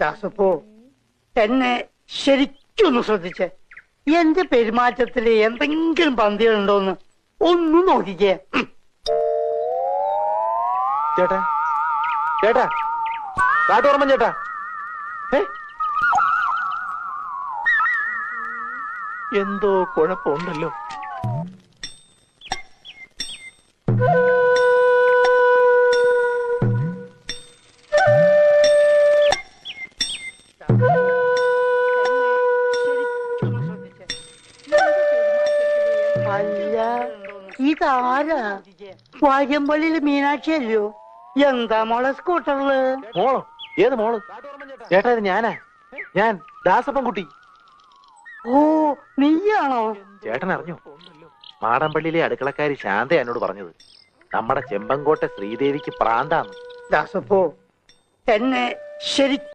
ദാസപ്പോ എന്നെ ശരിക്കൊന്ന് ശ്രദ്ധിച്ചേ. എന്റെ പെരുമാറ്റത്തില് എന്തെങ്കിലും പന്തികളുണ്ടോന്ന് ഒന്നും നോക്കിക്കേ. ചേട്ടാ ചേട്ടാ കാട്ടോർമ്മൻ ചേട്ടാ, എന്തോ കുഴപ്പമുണ്ടല്ലോ. അല്ല, ഇതാരാ? വാര്യമ്പള്ളിയില് മീനാക്ഷിയല്ലോ. എന്താ മോളെ സ്കൂട്ടറില്? മോളോ? ഏത് മോള്? ചേട്ടാ ഇത് ഞാനാ, ഞാൻ ദാസപ്പൻ കുട്ടി. ഓ, നീയാണോ? ചേട്ടൻ അറിഞ്ഞോ? മാടമ്പള്ളിയിലെ അടുക്കളക്കാരി ശാന്ത എന്നോട് പറഞ്ഞത് നമ്മുടെ ചെമ്പങ്കോട്ടെ ശ്രീദേവിക്ക് പ്രാന്താന്ന്. ദാസപ്പോ എന്നെ ശരി